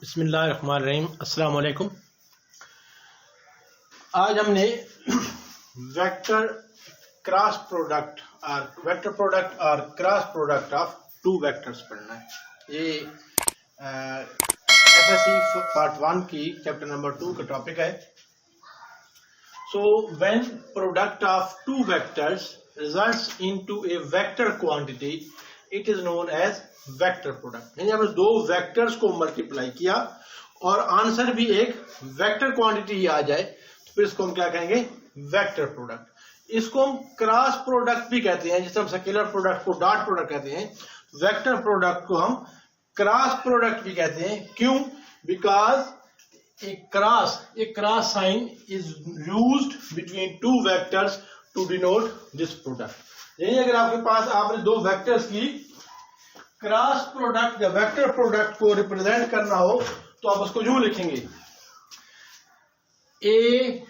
बिस्मिल्लाहिर्रहमानिर्रहीम। अस्सलाम वालेकुम। आज हमने वेक्टर क्रॉस प्रोडक्ट और cross product of two vectors पढ़ना है। ये एफएससी पार्ट 1 की चैप्टर नंबर 2 का टॉपिक है। So when product of two vectors results into a vector quantity it is known as vector product. यानी हमने दो वेक्टर्स को मल्टीप्लाई किया और आंसर भी एक वेक्टर क्वांटिटी ही आ जाए तो फिर इसको हम क्या कहेंगे, वेक्टर प्रोडक्ट। इसको हम क्रॉस प्रोडक्ट भी कहते हैं, जिससे हम scalar product co dot product कहते हैं। वेक्टर प्रोडक्ट को हम क्रॉस प्रोडक्ट भी कहते हैं। क्यों? Because a cross sign is used between two vectors to denote this product. यानी अगर आपके पास आपने दो वेक्टर्स की क्रॉस प्रोडक्ट या वेक्टर प्रोडक्ट को रिप्रेजेंट करना हो तो आप उसको यूं लिखेंगे, ए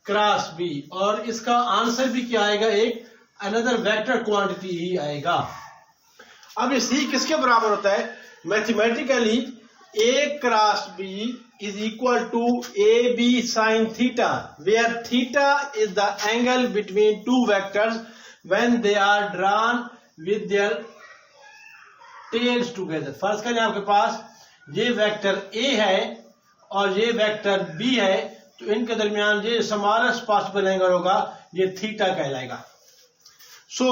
क्रॉस बी, और इसका आंसर भी क्या आएगा, एक अनदर वेक्टर क्वांटिटी ही आएगा। अब ये सी किसके बराबर होता है? Mathematically A cross B is equal to A B sine theta, where theta is the angle between two vectors when they are drawn with their tails together. फर्ज करें आपके पास ये वेक्टर ए है और ये वेक्टर बी है, तो इनके दरमियान ये स्मॉलेस्ट पॉसिबल एंगल होगा, ये थीटा कहलाएगा। So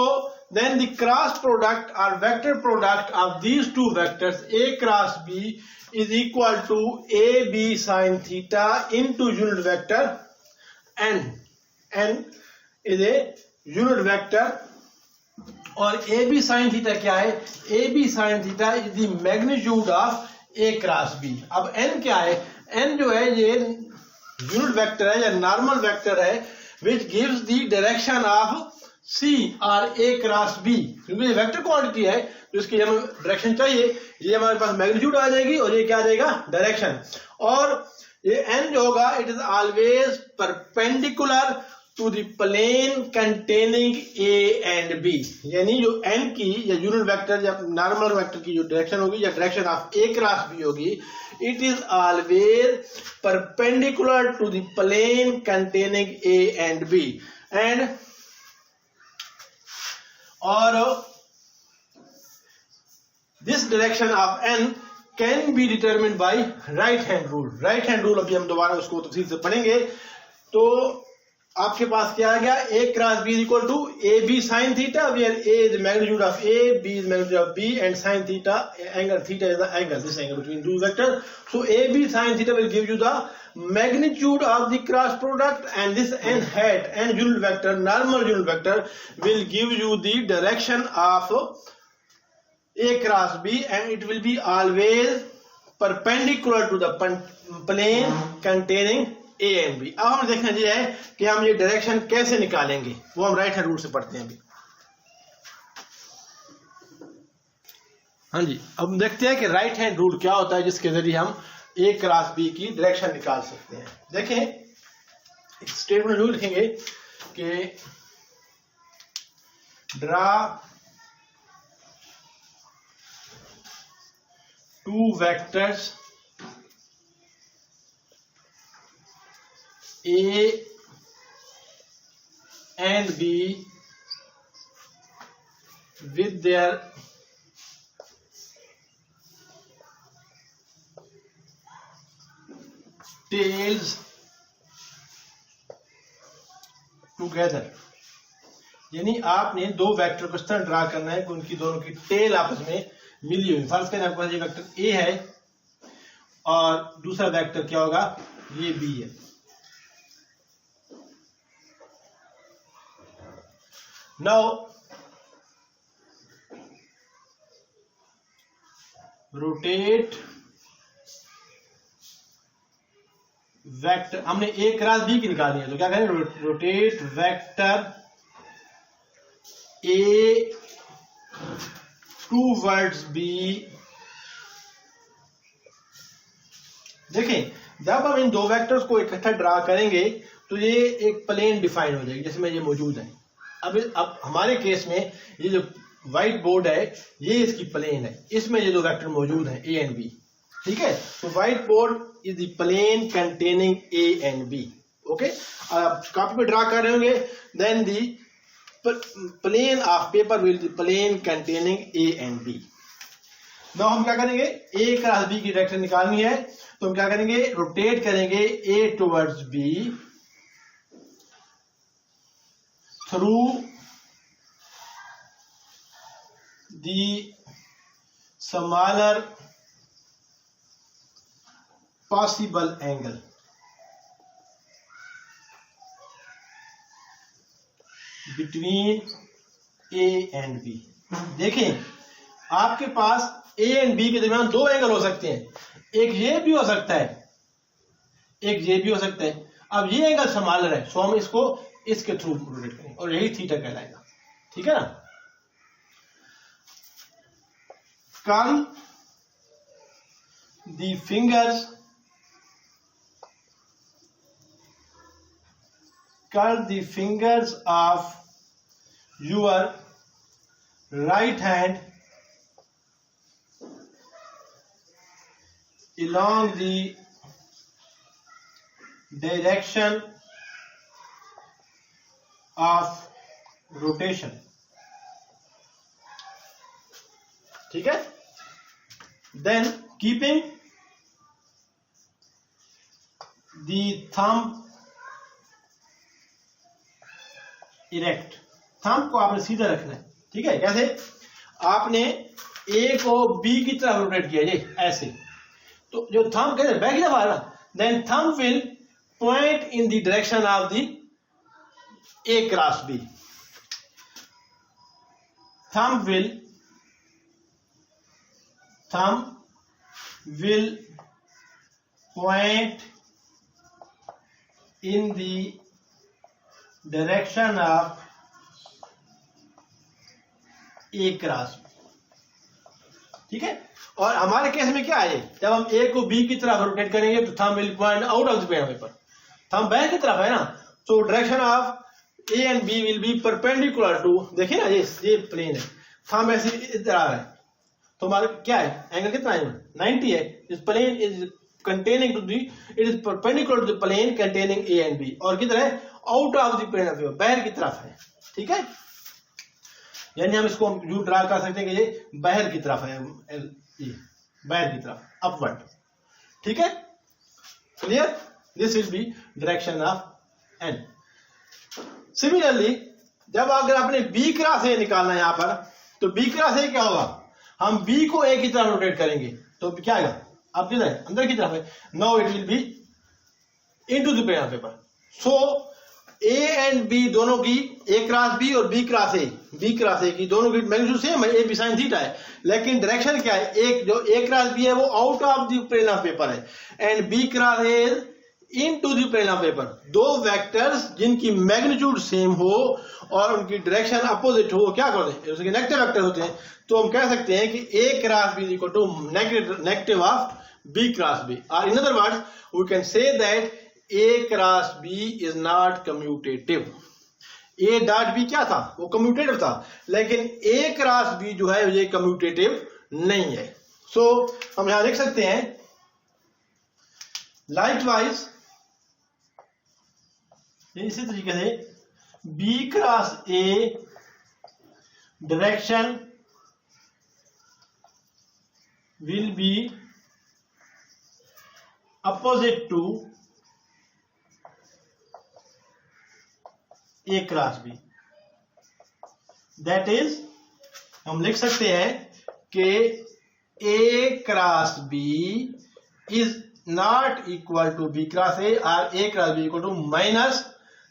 then the cross product और vector product of these two vectors A cross B is equal to A B sine theta into unit vector N is a unit vector. और A B sine theta क्या है? A B sine theta is the magnitude of A cross B. अब N क्या है? N जो है ये unit vector है या नॉर्मल वेक्टर है which gives the direction of C और ए क्रॉस बी। क्योंकि ये वेक्टर क्वांटिटी है तो इसकी हमें डायरेक्शन चाहिए, ये हमारे पास मैग्नीट्यूड आ जाएगी और ये क्या आ जाएगा, डायरेक्शन। और ये एन जो होगा it is always perpendicular to the plane containing A and B. यानी जो एन की या यूनिट वेक्टर या नॉर्मल वेक्टर की जो डायरेक्शन होगी या direction of A cross B होगी, it is always perpendicular to the plane containing A and B. And और this direction of N can be determined by right hand rule. Right hand rule अभी हम दोबारा उसको तफसील से पढ़ेंगे। तो आपके पास क्या आ गया, A cross B is equal to A B sine theta, where A is magnitude of A, B is magnitude of B, and sine theta angle theta is the angle, this angle between two vector. So A B sine theta will give you the magnitude of the cross product, and this n hat and unit vector, normal unit vector, will give you the direction of a cross b, and it will be always perpendicular to the plane containing a and b। अब हम देखना ये है कि हम ये direction कैसे निकालेंगे, वो हम राइट हैंड रूल से पढ़ते हैं अभी। हाँ जी, अब देखते हैं कि राइट हैंड रूल क्या होता है जिसके जरिए हम ए क्रॉस बी की डायरेक्शन निकाल सकते हैं। देखें, एक स्टेटमेंट रूल लिखेंगे कि draw to vectors A and be with their tails together. यानी आपने दो वेक्टर को इस तरह ड्रा करना है कि उनकी दोनों की टेल आपस में मिली हुई। फर्स्ट करें आपके पास ये वेक्टर ए है और दूसरा वेक्टर क्या होगा, ये बी है। नाउ रोटेट वेक्टर, हमने ए क्रॉस बी की निकालनी है तो क्या करें, rotate vector A towards B. देखें, जब हम इन दो वेक्टर्स को इकट्ठा ड्रा करेंगे तो ये एक प्लेन डिफाइन हो जाएगी जिसमें ये मौजूद है। अब हमारे केस में ये जो व्हाइट बोर्ड है ये इसकी प्लेन है, इसमें ये दो वेक्टर मौजूद हैं ए एंड बी। ठीक है, तो whiteboard is the plane containing A and B. Okay, copy पे ड्रा कर रहे होंगे, then the plane of paper will be plane containing A and B. Now हम क्या करेंगे, ए क्रॉस बी की डायरेक्शन निकालनी है, तो हम क्या करेंगे, रोटेट करेंगे A towards B through the smaller possible angle. Between A and B. देखें, आपके पास ए एंड बी के दरमियान दो एंगल हो सकते हैं, एक ये भी हो सकता है, एक ये भी हो सकता है। अब ये एंगल स्मॉलर है, सो हम इसको इसके थ्रू रोटेट करेंगे और यही थीटा कहलाएगा। ठीक है ना। Curl the fingers, curl the fingers of your right hand along the direction of rotation। ठीक है, then keeping the thumb erect. Thumb को आपने सीधा रखना है। ठीक है, कैसे, आपने ए को बी की तरफ रोटेट किया, ये ऐसे, तो जो थंब कहते हैं बैक की तरफ आ रहा, then thumb will point in the direction of the A cross B. Thumb will point in the direction of A cross. ठीक है, और हमारे केस में क्या है, जब हम ए को बी की तरफ रोटेट करेंगे तो thumb will point out of the pen paper, thumb back की तरफ है ना, तो direction of A and B will be perpendicular to, देखिए ना ये प्लेन है, थंब ऐसे इधर आ रहा है, तो हमारा क्या है, एंगल कितना है, 90 है। इस plane is containing to the, it is perpendicular to the plane containing A and B, और किधर है, out of the plane of paper, बाहर की तरफ है। ठीक है, यानी हम इसको यू ड्रा कर सकते हैं कि ये बाहर की तरफ है, बाहर की तरफ, अपवर्ड। ठीक है, clear, this will be direction of N. Similarly जब अगर आपने बी क्रॉस ए निकालना है यहां पर, तो बी क्रॉस ए क्या होगा, हम बी को ए की तरफ रोटेट करेंगे, तो क्या आएगा, आप किधर है, अंदर की तरफ है, now it will be into the plane of paper. So A and B दोनों की, ए क्रॉस बी और बी क्रॉस ए की दोनों की मैग्नीट्यूड सेम है, ए बी साइन थीटा है, लेकिन डायरेक्शन क्या है, एक जो ए क्रॉस बी है वो out of the plane of paper है, and B cross A into the plane of paper. दो वेक्टर्स जिनकी मैग्नीट्यूड सेम हो और उनकी डायरेक्शन अपोजिट हो, क्या करते हैं, उसके नेगेटिव वेक्टर होते हैं, तो हम कह सकते हैं कि A cross B equal to negative of B cross B, और in other words we can say that A cross B is not commutative. A dot B क्या था, वो कम्यूटेटिव था, लेकिन A क्रॉस B जो है ये कम्यूटेटिव नहीं है। सो हम यहां लिख सकते हैं, लाइकवाइज इसी तरीके से B cross A direction will be opposite to A cross B. That is, हम लिख सकते हैं कि A cross B is not equal to B cross A, और A cross B equal to minus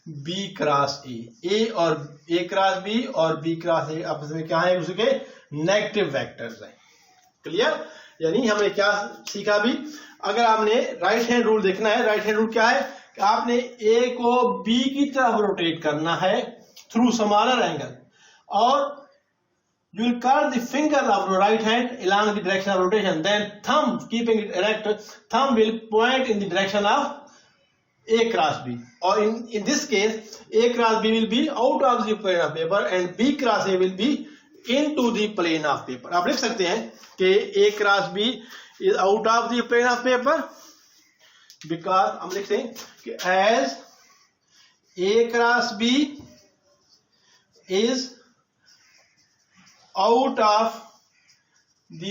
B cross A. A और A cross B और B cross A आपस में क्या है, उसके नेगेटिव वेक्टर्स हैं। क्लियर, यानी हमने क्या सीखा भी, अगर आपने राइट हैंड रूल देखना है, राइट हैंड रूल क्या है, आपने ए को बी की तरफ रोटेट करना है थ्रू स्मॉलर एंगल, और you will curl the finger of your right hand along the direction of rotation, then thumb keeping it erect, thumb will point in the direction of A cross B, or in this case A cross B will be out of the plane of paper and B cross A will be into the plane of paper। आप लिख सकते हैं कि A cross B is out of the plane of paper, because हम लिखते हैं कि as A cross B is out of the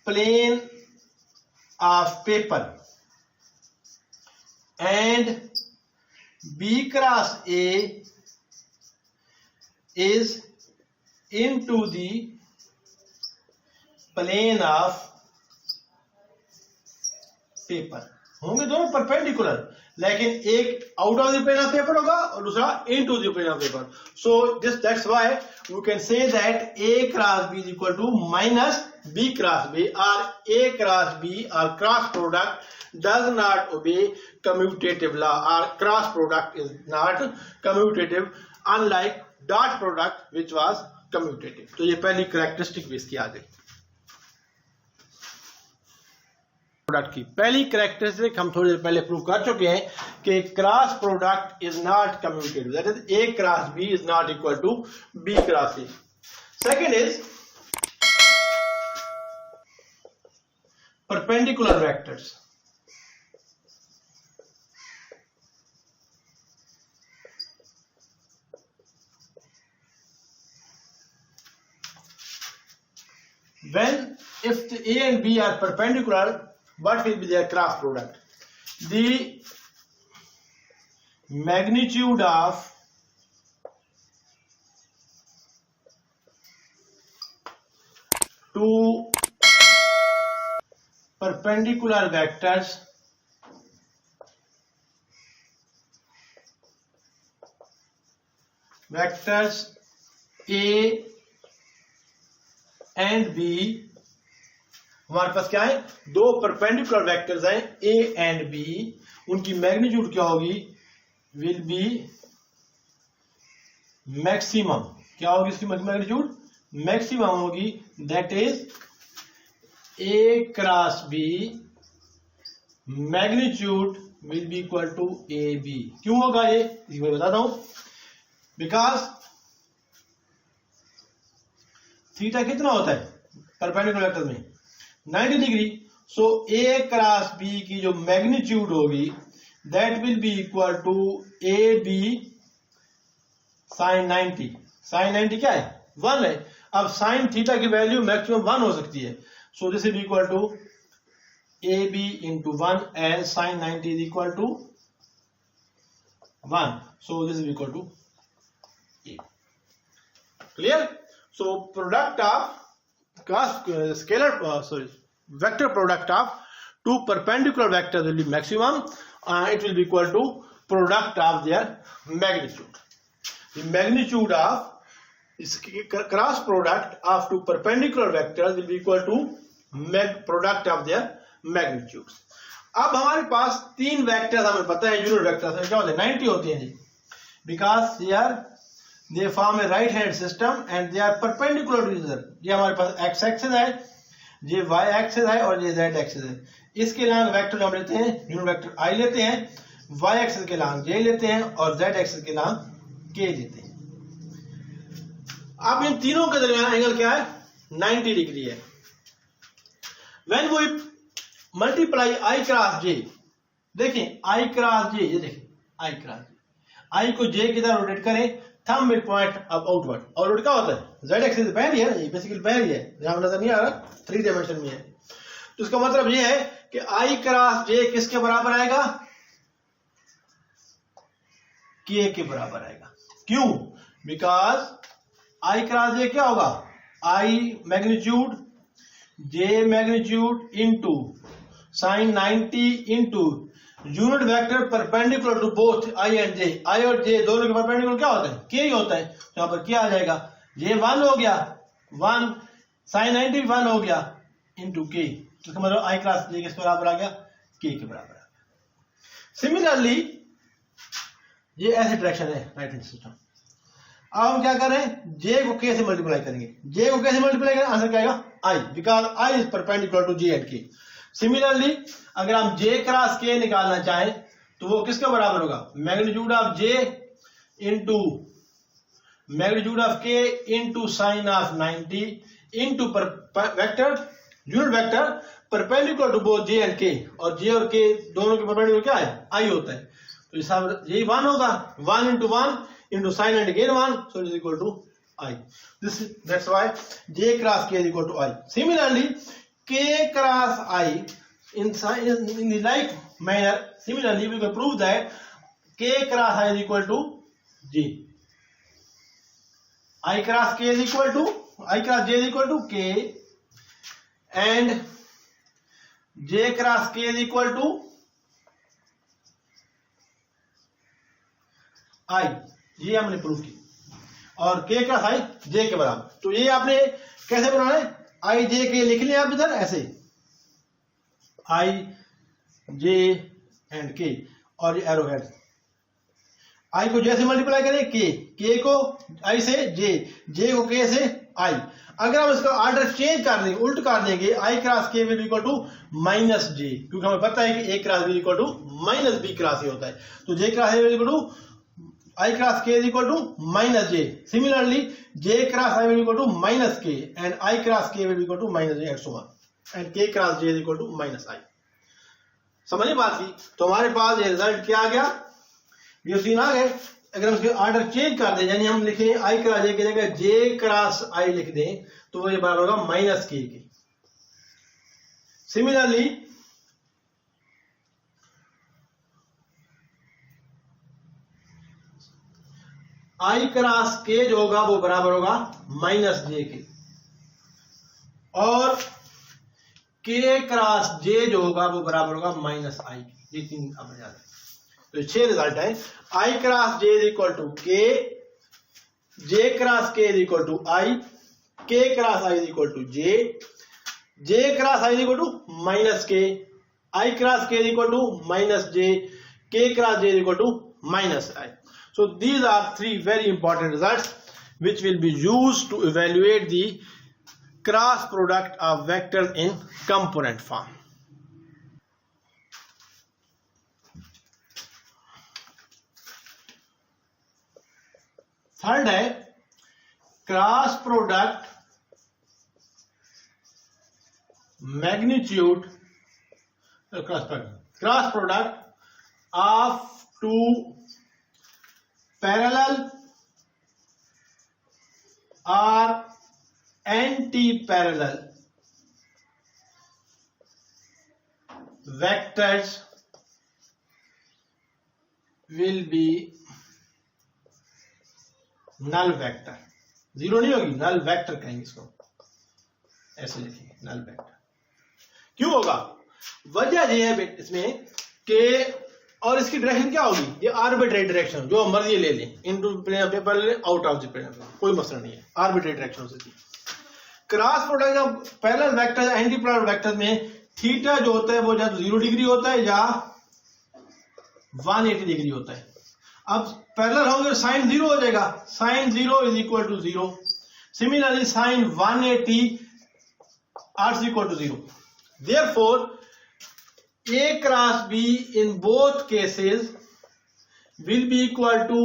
plane of paper and B cross A is into the plane of paper. होंगे दोनों perpendicular, लेकिन एक out of the plane of paper होगा और दूसरा into the plane of paper. So that's why we can say that A cross B is equal to minus B cross B, or A cross B or cross product does not obey commutative law, or cross product is not commutative unlike dot product which was commutative. तो ये पहली characteristic भी इसकी आ गई. Product की पहली characteristic हम थोड़ी देर पहले प्रूव कर चुके हैं कि cross product is not commutative, that is A cross B is not equal to B cross A. Second is perpendicular vectors. When if the A and B are perpendicular, what will be their cross product? The magnitude of two perpendicular vectors A and B, हमारे पास क्या है, दो perpendicular vectors हैं A and B, उनकी magnitude क्या होगी, will be maximum. क्या होगी इसकी मैग्नीट्यूड, मैक्सिमम होगी, that is A cross B magnitude will be equal to A B. क्यों होगा ये, मैं बताता हूं. बिकॉज थीटा कितना होता है परपेंडिकुलर वेक्टर में, 90 degree. So A cross B की जो मैग्नीट्यूड होगी that will be equal to A B sine 90. Sine 90 क्या है, 1 है. अब साइन थीटा की वैल्यू मैक्सिमम 1 हो सकती है. So this is equal to A B into 1 as sine 90 is equal to 1. So this is equal to A. Clear. So product of vector product of two perpendicular vectors will be maximum. It will be equal to product of their magnitude. The magnitude of cross product of two perpendicular vectors will be equal to product of their magnitudes. अब हमारे पास तीन vectors हमें पता है, unit vectors क्या होते हैं, 90 होते हैं जी. Because they form a right hand system and they are perpendicular to each other. ये हमारे पास x एक्सिस है, ये y एक्सिस है और ये z एक्सिस है. इसके लांग वेक्टर हम लेते हैं, यूनिट वेक्टर i लेते हैं, y एक्सिस के लांग j लेते हैं और z एक्सिस के लांग k लेते हैं. अब इन तीनों के दरमियान एंगल क्या है, 90 डिग्री है. When we multiply i cross j, देखें i क्रॉस j, ये देखें i क्रॉस j, i को j की तरह रोटेट करें, thumb will point up outward. Outward क्या होता है, z एक्सिस पहले ही है ना, ये बेसिकली पहले ही है, यहां नजर नहीं आ रहा, 3 डायमेंशन में है. तो इसका मतलब ये है कि i क्रॉस j किसके बराबर आएगा, k के बराबर आएगा. क्यों, बिकॉज i क्रॉस j क्या होगा, i magnitude j magnitude into sine 90 into unit vector perpendicular to both i and j. i और j दोनों के परपेंडिकुलर क्या होता है, k ही होता है. तो यहां पर क्या आ जाएगा, j 1 हो गया, 1 साइन 90 1 हो गया इनटू k. तो इसका मतलब i क्रॉस j किस बराबर आ गया, k के बराबर आ गया. सिमिलरली ये ऐसे डायरेक्शन है राइट हैंड सिस्टम. अब हम क्या करें, j को k से मल्टीप्लाई करेंगे. j को k से मल्टीप्लाई करें, आंसर क्या आएगा, i, because i is perpendicular to j and k. Similarly अगर हम j क्रॉस k निकालना चाहें तो वो किसका बराबर होगा, magnitude of j into magnitude of k into sine of 90 into vector unit vector perpendicular to both J and K, और जे और के दोनों के परपेंडिकुलर क्या है, आई होता है। तो हिसाब यही 1 होगा, 1 into 1 into sin and again 1, so it is equal to I. That's why J cross K is equal to I. Similarly, K cross I in the like manner, similarly we can prove that K cross I is equal to J. I cross K is equal to, I cross J is equal to K, and J cross K is equal to I. ये हमने proof की, और K cross I J के बराबर। तो ये आपने कैसे बनाना है, I J K लिख लिया आप इधर ऐसे, I J एंड K, और ये एरो हेड, I को J से मल्टीप्लाई करें K को I से J को K से I। अगर हम इसका ऑर्डर चेंज कर देंगे, उल्ट कर देंगे, I cross K will equal to minus J, क्योंकि हमें पता है कि A cross B equal to minus B cross A होता है। तो J cross A will equal to I cross K is equal to minus J. Similarly, J cross I will be equal to minus K, and I cross K will be equal to minus J, and so on. And K cross J is equal to minus I. समझिए बात की। तो हमारे पास ये result क्या आ गया, ये सीन आ गए। अगर हम इसके ऑर्डर चेंज कर दें, यानी हम लिखें I cross J की जगह J cross I लिख दें, तो वो ये बराबर होगा माइनस K के। सिमिलरली I क्रॉस K जो होगा वो बराबर होगा माइनस J के, और K क्रॉस J जो होगा वो बराबर होगा माइनस I के। ये तीन अब याद है। तो 6 रिजल्ट है। I cross J is equal to K, J cross K is equal to I, K cross I is equal to J, J cross I is equal to minus K, I cross K is equal to minus J, K cross J is equal to minus I. So these are 3 very important results which will be used to evaluate the cross product of vectors in component form. Third है cross product magnitude, cross product of two parallel or anti-parallel vectors will be null vector। Zero नहीं होगी, null vector कहेंगे इसको, ऐसे लिखेंगे null vector। क्यों होगा, वजह यह है इसमें कि, और इसकी डायरेक्शन क्या होगी, ये आर्बिट्रेरी डायरेक्शन, जो मर्जी ले लें, इनटू प्लेन पेपर ले लें, out of the plain paper, कोई मसला नहीं है, आर्बिट्रेरी डायरेक्शन हो सकती है। Cross product of parallel vector anti parallel vector में थीटा जो होता है वो या तो 0 डिग्री होता है या 180 डिग्री होता है। अब पैरेलल होंगे साइन 0 हो जाएगा, sine 0 is equal to 0। Similarly sine 180 are equal to 0। Therefore A cross B in both cases will be equal to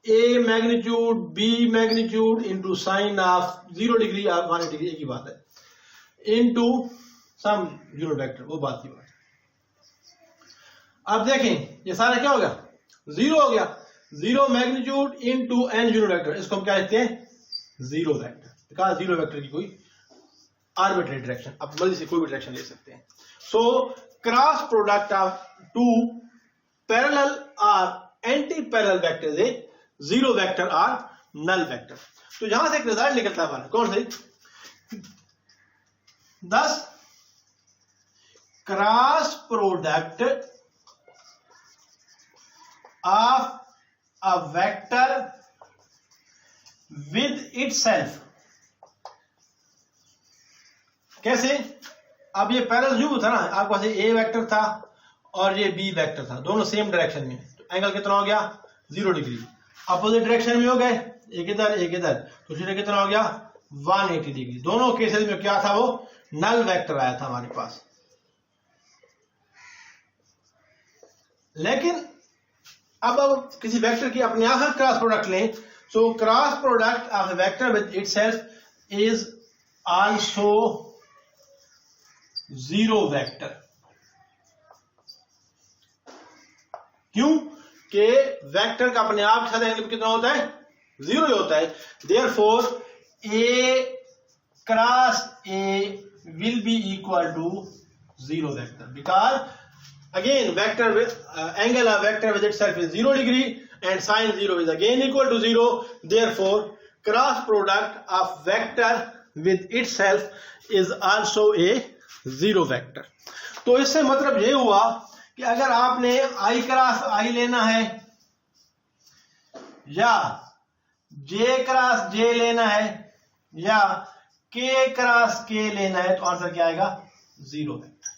A magnitude B magnitude into sine of 0 degree or 180 degree की बात है, into some unit vector, वो बात की बात है। अब देखें ये सारा क्या हो गया, 0 हो गया, 0 magnitude into n unit vector, इसको हम क्या लिखते हैं, 0 वेक्टर। कहा 0 वेक्टर की कोई आर्बिट्रेरी डायरेक्शन, आप मर्जी से कोई भी डायरेक्शन ले सकते हैं। सो cross product of two parallel or anti-parallel vectors is 0 vector or null vector। तो यहां से एक रिजल्ट निकलता है हमारा, कौन सा, thus cross product of a vector with itself। कैसे, अब ये पैरेलल क्यों था ना, आपके पास ए वेक्टर था और ये बी वेक्टर था, दोनों सेम डायरेक्शन में, तो एंगल कितना हो गया, 0 डिग्री। अपोजिट डायरेक्शन में हो गए, एक इधर एक इधर, तो सीधे कितना हो गया, 180 डिग्री। दोनों केसेस में क्या था, वो नल वेक्टर आया था हमारे पास। लेकिन अब किसी वेक्टर की अपने आप क्रॉस प्रोडक्ट लें, so cross product of vector with itself is also zero vector. क्यों? कि वेक्टर का अपने आप साथ एंगल कितना होता है? जीरो ही होता है। Therefore A cross A will be equal to zero vector, because again vector angle of vector with itself is 0 degree and sine 0 is again equal to 0. Therefore cross product of vector with itself is also a zero vector. तो इससे मतलब ये हुआ कि अगर आपने i cross i लेना है या j क्रॉस j लेना है या k क्रॉस k लेना है, तो आंसर क्या आएगा? Zero vector.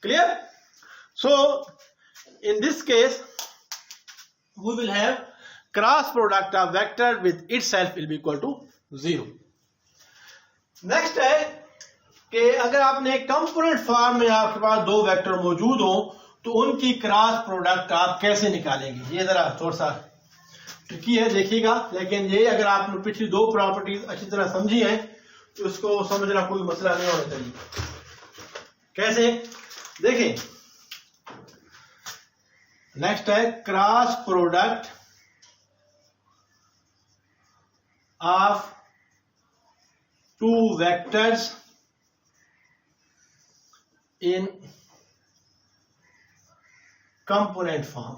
Clear? So in this case we will have cross product of vector with itself will be equal to zero. Next है कि अगर आपने कंपोनेंट फॉर्म में आपके पास दो वेक्टर मौजूद हो तो उनकी क्रॉस प्रोडक्ट आप कैसे निकालेंगे? ये जरा थोड़ा सा ट्रिकी है, देखिएगा। लेकिन ये अगर आपने पिछली दो प्रॉपर्टीज अच्छी तरह समझी हैं तो उसको समझना कोई मसला नहीं होना चाहिए। कैसे? देखें, नेक्स्ट है cross product of two vectors in component form.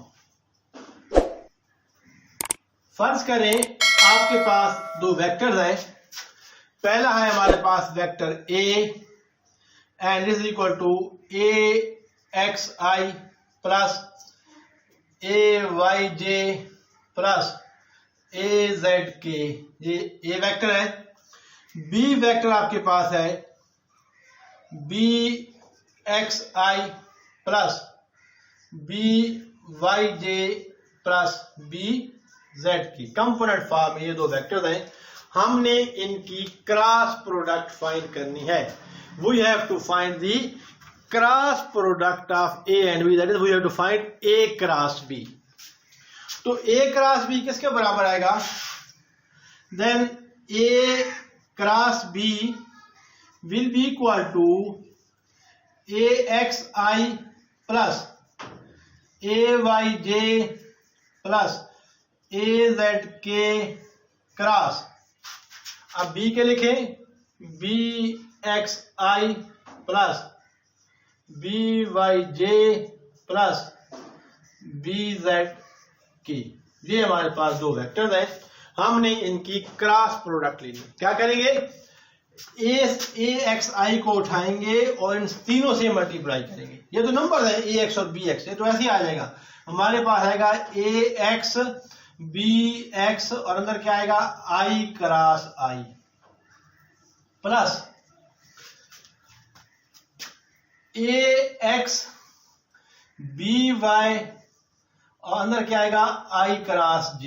फर्ज करें आपके पास दो वेक्टर्स हैं। पहला है हमारे पास vector a and is equal to axi plus ayj plus azk, ये a वेक्टर है। b वेक्टर आपके पास है bxi plus byj plus bz की। कंपोनेंट फॉर्म में ये दो वेक्टर्स हैं, हमने इनकी क्रॉस प्रोडक्ट फाइंड करनी है। We have to find the cross product of a and b, that is we have to find a cross b। तो a क्रॉस b किसके बराबर आएगा? Then a cross b will be equal to axi plus ayj plus azk cross, अब b के लिखें bxi plus byj plus bzk। ये हमारे पास दो वेक्टर्स हैं, हमने इनकी क्रॉस प्रोडक्ट लेनी। क्या करेंगे? axi को उठाएंगे और इन तीनों से मल्टीप्लाई करेंगे। ये तो नंबर है ax और bx, ये तो ऐसे ही आ जाएगा। हमारे पास आएगा ax bx और अंदर क्या आएगा? i cross i plus ax by और अंदर क्या आएगा? i cross j।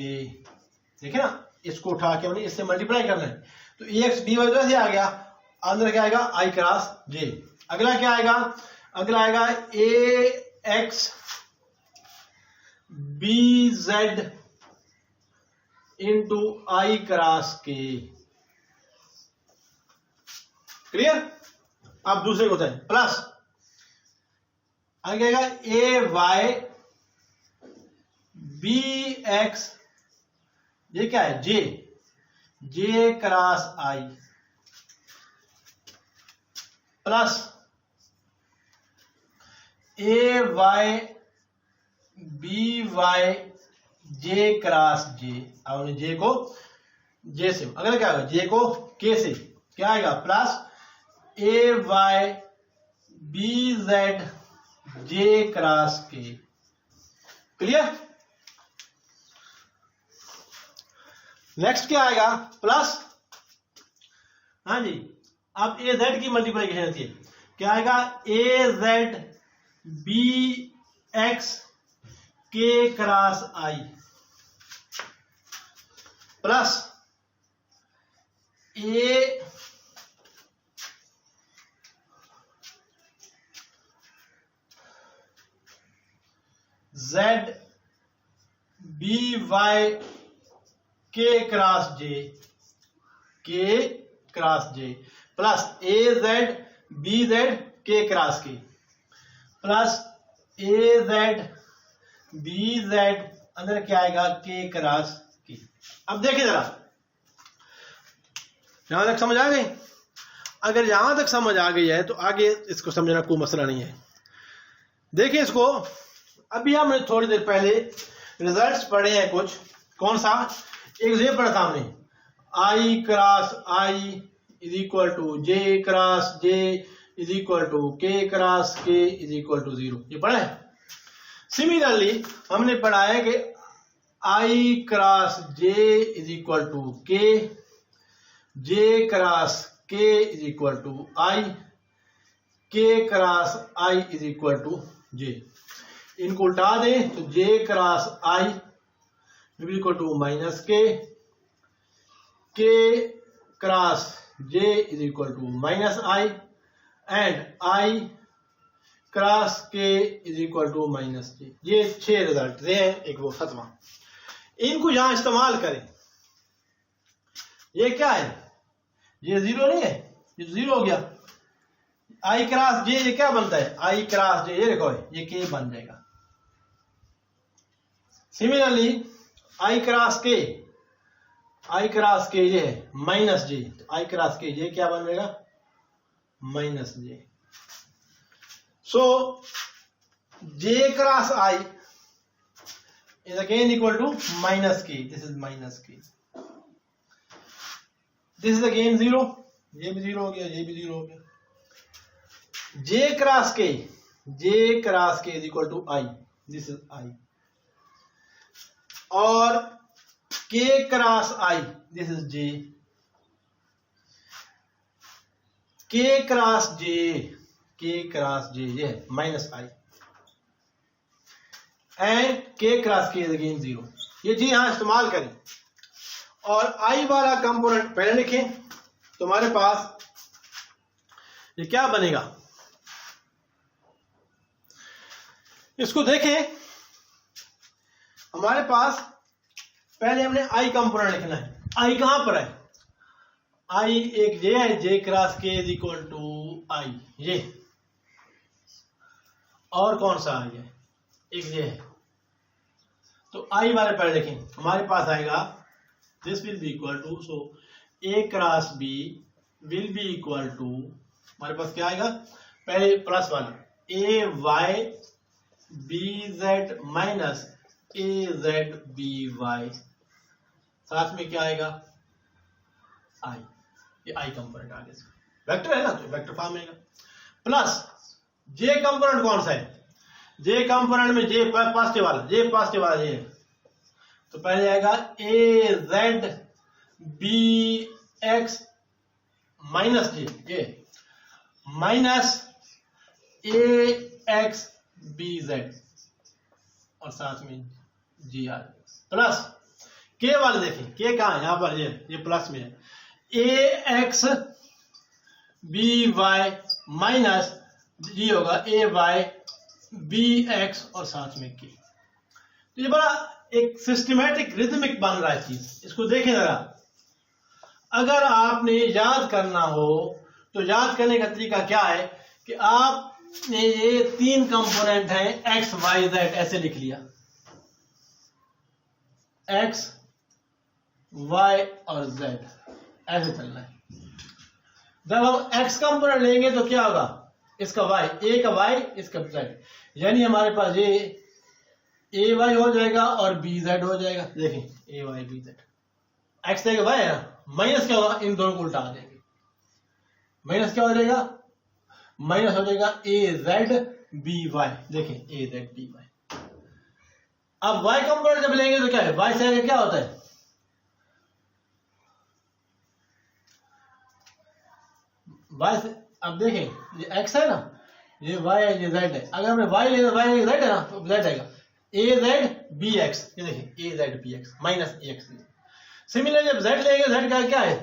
देखिए ना, इसको उठा के हमने इससे मल्टीप्लाई करना है, तो ax by तो ऐसे आ गया, अंदर क्या आएगा? i cross j। अगला क्या आएगा? अगला आएगा ax bz into i cross k। Clear? अब दूसरे को होता है प्लस, आगे आएगा ay bx, ये क्या है? j cross i plus ay by j cross j। अब j को j से, अगला क्या होगा? j को k से, क्या आएगा? Plus ay bz j cross k। Clear? Next क्या आएगा? प्लस, हाँ जी, अब az की मल्टीप्लिकेशन होती है, क्या आएगा? az bx k cross i plus a z by k cross j plus az B Z K cross K plus A Z B Z अंदर क्या आएगा के क्रॉस के। अब देखिए जरा, यहां तक समझ आ गई? अगर यहां तक समझ आ गई है तो आगे इसको समझना कोई मसला नहीं है। देखिए इसको, अभी हमने थोड़ी देर पहले रिजल्ट्स पढ़े हैं कुछ। कौन सा? एक ये पढ़ा था हमने, I cross I is equal to J cross J is equal to K cross K is equal to 0। ये पढ़ा है। सिमिलरली हमने पढ़ा है कि I cross J is equal to K, J cross K is equal to I, K cross I is equal to J. इनको उल्टा दें तो J cross I is equal to minus K cross J is equal to minus I and I cross K is equal to minus जे। ये 6 result दे हैं, एक वो 7वां। इनको यहां इस्तेमाल करें। ये क्या है? ये 0 नहीं है, ये 0 हो गया। आई क्रॉस जे ये क्या बनता है? आई क्रॉस जे, ये देखो ये के बन जाएगा। सिमिलरली आई क्रॉस के, आई क्रॉस के ये है माइनस जे, तो आई क्रॉस के ये क्या बन जाएगा? Minus J. So J cross I is again equal to minus k. This is minus k. This is again 0. ये भी 0 हो गया, ये भी 0 हो गया। j cross k, j cross k is equal to I. This is I. और k cross I, this is j. k cross j, k cross j ये है माइनस I. एंड के क्रॉस के अगेन 0। ये जी यहां इस्तेमाल करें और आई वाला कंपोनेंट पहले लिखें तो हमारे पास ये क्या बनेगा? इसको देखें, हमारे पास पहले हमने आई कंपोनेंट लिखना है। आई कहां पर है? आई एक जे है, जे cross K is equal to आई, ये। और कौन सा आई है? एक ये है। तो आई वाले पहले देखें, हमारे पास आएगा this will be equal to, so A cross B will be equal to, हमारे पास क्या आएगा? पहले प्लस वाला A Y B Z minus A Z B Y, साथ में क्या आएगा? आई। ये आई कंपोनेंट आगे वेक्टर है ना, तो वेक्टर फॉर्म आएगा। प्लस जे कंपोनेंट कौन सा है? जे कंपोनेंट में जे पॉजिटिव वाला, जे पॉजिटिव वाला ये, तो पहले आएगा ए जेड बी एक्स माइनस जे, ये minus A X B Z और साथ में जी आर। प्लस के वाले देखें, के कहां है? यहां पर ये प्लस में है। ए एक्स बी वाई माइनस जी होगा ए वाई बी एक्स और साथ में के। तो ये बड़ा एक सिस्टमैटिक रिदमिक बन रहा है चीज। इसको देखें जरा, अगर आपने याद करना हो तो याद करने का तरीका क्या है कि आपने ये 3 कंपोनेंट हैं एक्स वाई जेड, ऐसे लिख लिया, एक्स वाई और जेड, ऐसे चलना है। जब हम एक्स कंपोनेंट लेंगे तो क्या होगा? इसका वाई, ए का वाई, इसका जेड, यानी हमारे पास ये ए वाई हो जाएगा और बी जेड हो जाएगा। देखें ए वाई बी जेड, एक्स देगा वाई है ना, माइनस क्या होगा? इन दोनों को उल्टा देंगे, माइनस क्या हो जाएगा? माइनस हो जाएगा ए जेड बी वाई। देखें ए जेड बी वाई। अब वाई कंपोनेंट जब लेंगे तो क्या है? वाई से क्या होता है? वाई से, अब देखें ये एक्स है ना, ये वाई है, ये जेड है। अगर हमने वाई ले तो वाई जेड है ना, तो जेड आएगा ए जेड बी एक्स। ये देखें A Z B X minus A X. Similar जब जेड लेंगे, जेड का क्या है?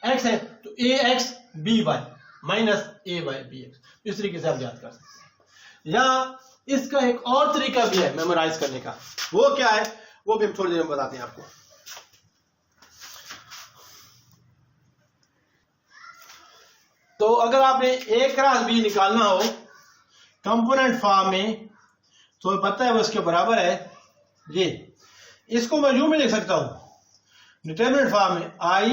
एक्स है, तो A X B Y minus A Y B X. इस तरीके से आप याद कर सकते हैं। या इसका एक और तरीका भी है मेमोराइज करने का, वो क्या है? वो भी हम थोड़ी देर में बताते हैं आपको। तो तो अगर आपने A क्रॉस B निकालना हो कंपोनेंट फॉर्म में तो पता है वो इसके बराबर है ये। इसको मैं यूं में लिख सकता हूं डिटरमिनेंट फॉर्म में I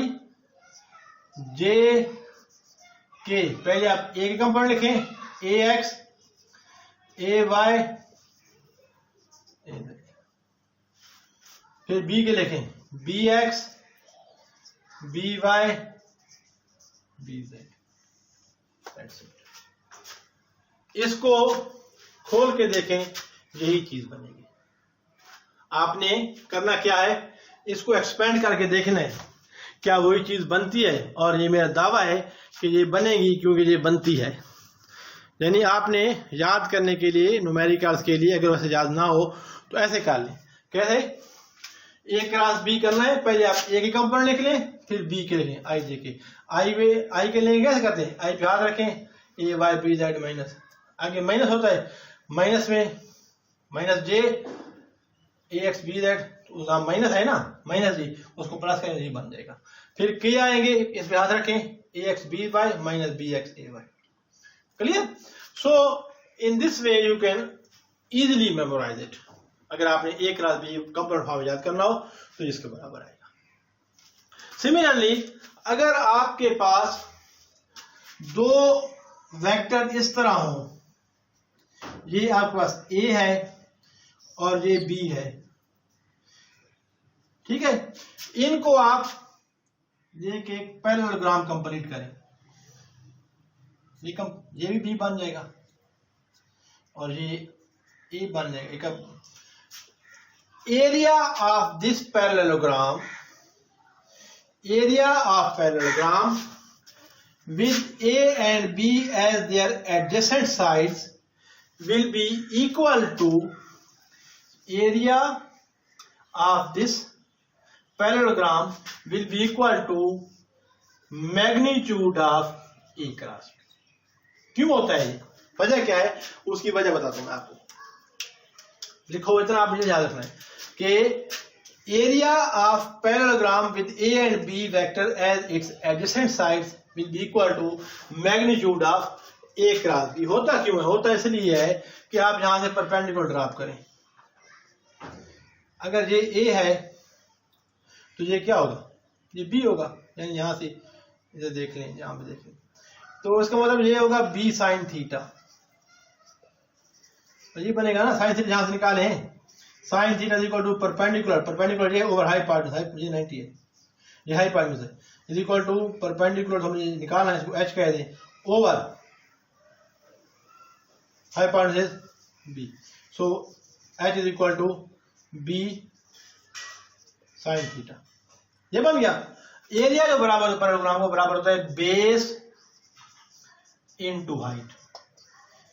J K। पहले आप A के कंपोनेंट लिखें AX AY, फिर B के लिखें BX BY BZ। इसको खोल के देखें यही चीज बनेगी। आपने करना क्या है, इसको एक्सपेंड करके देखना है क्या वही चीज बनती है, और ये मेरा दावा है कि ये बनेगी क्योंकि ये बनती है। यानी आपने याद करने के लिए न्यूमेरिकल्स के लिए अगर वैसे याद ना हो तो ऐसे कर लें। कैसे, A क्रॉस B करना है, पहले आप A के कंपोनेंट लिख लें फिर B के लिखें I J के। I के लिए कैसे करते हैं, I पे हाथ रखें A Y B Z minus, आगे माइनस होता है, माइनस में minus J A X B Z, तो माइनस है ना, माइनस जी उसको प्लस करें जी बन जाएगा। फिर K आएंगे, इस पे हाथ रखें A X B Y minus B X A Y। Clear? So in this way you can easily memorize it. अगर आपने A cross B component form याद करना हो तो इसके बराबर आएगा। सिमिलरली अगर आपके पास दो वेक्टर इस तरह हो, ये आपके पास A है और ये B है, ठीक है, इनको आप लेके पैरेललोग्राम कंप्लीट करें, ये भी B बन जाएगा और ये A बन जाएगा। Area of this parallelogram, area of parallelogram with A and B as their adjacent sides will be equal to area of this parallelogram will be equal to magnitude of A cross B। क्यों होता है ये, वजह क्या है, उसकी वजह बताता हूं मैं आपको। लिखो इतना आप मुझे याद रखना है कि area of parallelogram with A and B vector as its adjacent sides will be equal to magnitude of A cross B। होता क्यों है, होता इसलिए है कि आप यहां से परपेंडिकुलर ड्रॉप करें। अगर ये A है तो ये क्या होगा, ये B होगा, यानी यहां से इधर देख लें, यहां पे देख लें, तो इसका मतलब ये होगा B साइन थीटा। तो ये बनेगा ना, साइन थीटा यहां से निकाले हैं, sine theta is equal to perpendicular, perpendicular ये ओवर हाइपोटेन्यूज है, ये 90 है, ये हाइपोटेन्यूज है, इज इक्वल टू परपेंडिकुलर, तो हमें निकालना है, इसको h कह दें, over hypotenuse b, so h is equal to b sine theta. ये बन गया। एरिया जो बराबर पैरेललोग्राम को बराबर होता है बेस इनटू हाइट।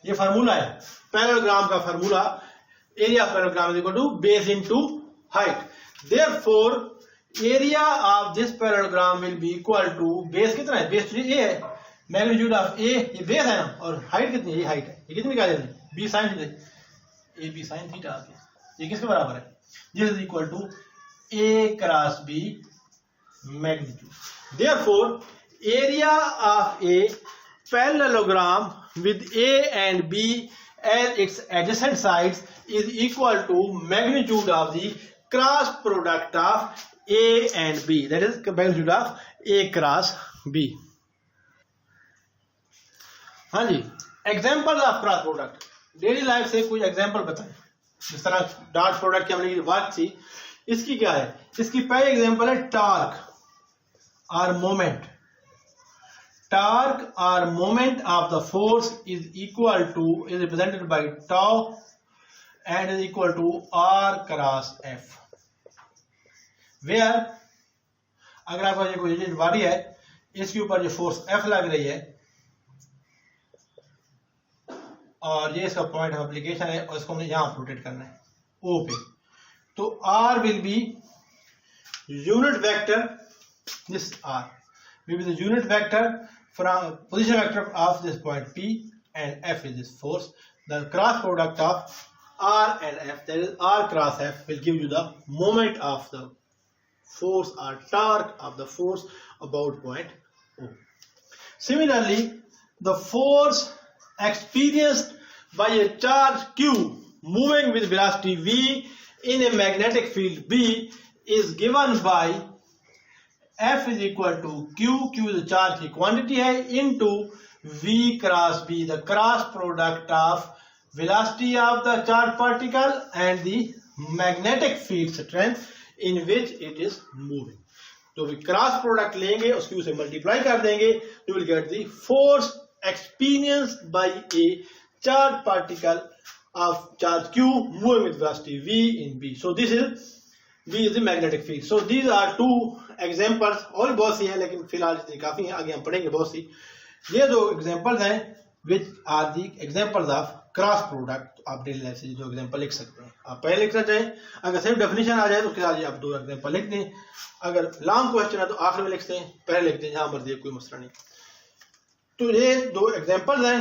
ये फार्मूला है पैरेललोग्राम का, formula area parallelogram is equal to base into height. Therefore area of this parallelogram will be equal to, base कितना है, बेस ए है, मैग्नीट्यूड ऑफ ए, ये बेस है ना, और हाइट कितनी है, ये हाइट है, ये कितनी निकाले थे, B sine theta, A B sine theta आ गया। ये किसके बराबर है, this is equal to A cross B magnitude. Therefore area of a parallelogram with A and B as its adjacent sides is equal to magnitude of the cross product of A and B, that is magnitude of A cross B। हाँ जी, example of cross product, daily life से कोई example बताएं। जिस तरह dot product की हमने बात थी, इसकी क्या है, इसकी पहली एग्जाम्पल है टॉर्क और मोमेंट। टॉर्क और moment of the force is equal to, is represented by tau and is equal to R cross F। Where अगर आपका ये कोई रिजिड बॉडी है, इसके ऊपर जो फोर्स F लग रही है और ये इसका पॉइंट ऑफ एप्लीकेशन है, और इसको हमने यहां रोटेट करना है O पे, तो R will be unit vector, this R will be the unit vector from position vector of this point P, and F is this force. The cross product of R and F, that is R cross F, will give you the moment of the force or torque of the force about point O. Similarly, the force experienced by a charge q moving with velocity v in a magnetic field B is given by F is equal to Q is the charge की quantity है into V cross B, the cross product of velocity of the charged particle and the magnetic field strength in which it is moving. तो भी cross product लेंगे, उसकी उसे multiply कर देंगे, you will get the force experienced by a charged particle of charge q moving with velocity v in B. So this is V is the magnetic field. So these are two examples. और बहुत सी हैं लेकिन फिलहाल इतनी काफी हैं, आगे हम पढ़ेंगे बहुत सी. ये दो एग्जांपल्स हैं which are the examples of cross product. आप डेली लाइफ से जो एग्जांपल लिख सकते हैं, आप पहले लिखना चाहें, अगर सिर्फ डेफिनेशन आ जाए तो उसके साथ आप दो एग्जांपल लिख दें. अगर लॉन्ग क्वेश्चन है तो आखिर में लिखते हैं, पहले लिखते हैं, जहां मर्जी, कोई मसला नहीं. तो ये दो एग्जांपल्स हैं,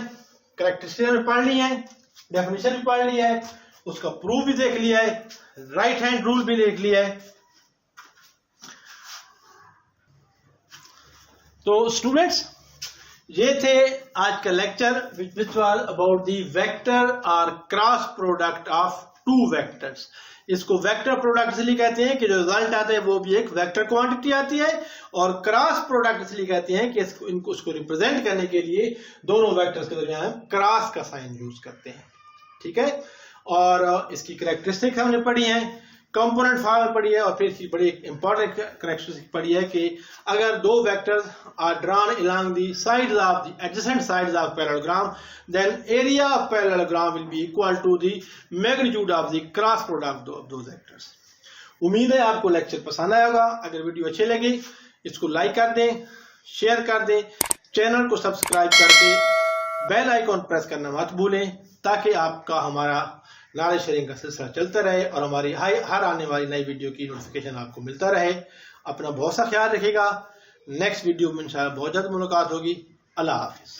कैरेक्टरिस्टिक्स भी पढ़ ली है, डेफिनेशन भी पढ़ लिया है, उसका प्रूफ भी देख लिया है, राइट हैंड रूल भी देख लिया है. तो स्टूडेंट्स, ये थे आज का lecture which was about the vector और cross product of two vectors. इसको वेक्टर प्रोडक्ट इसलिए कहते हैं कि जो रिजल्ट आता है वो भी एक वेक्टर क्वांटिटी आती है, और क्रॉस प्रोडक्ट इसलिए कहते हैं कि उसको रिप्रेजेंट करने के लिए दोनों वेक्टर्स के दरमियान क्रॉस का साइन यूज करते हैं. ठीक है, और इसकी कैरेक्टरिस्टिक हमने पढ़ी है, कंपोनेंट फॉर्म पढ़ी है, और फिर इसकी बड़ी इंपॉर्टेंट कैरेक्टरिस्टिक पढ़ी है कि अगर दो vectors are drawn along the sides of the adjacent sides of parallelogram, then area of parallelogram will be equal to the magnitude of the cross product of those vectors. उम्मीद है आपको lecture पसंद आया होगा. अगर वीडियो अच्छी लगी इसको लाइक कर दें, शेयर कर दें, चैनल को सब्सक्राइब करके बेल आइकॉन प्रेस करना मत भूलें, ताकि आपका हमारा नॉलेज शेयरिंग का सिलसिला चलता रहे और हमारी हर आने वाली नई वीडियो की नोटिफिकेशन आपको मिलता रहे. अपना बहुत सा ख्याल रखिएगा. नेक्स्ट वीडियो में इंशाल्लाह बहुत जल्द मुलाकात होगी. अल्लाह हाफिज.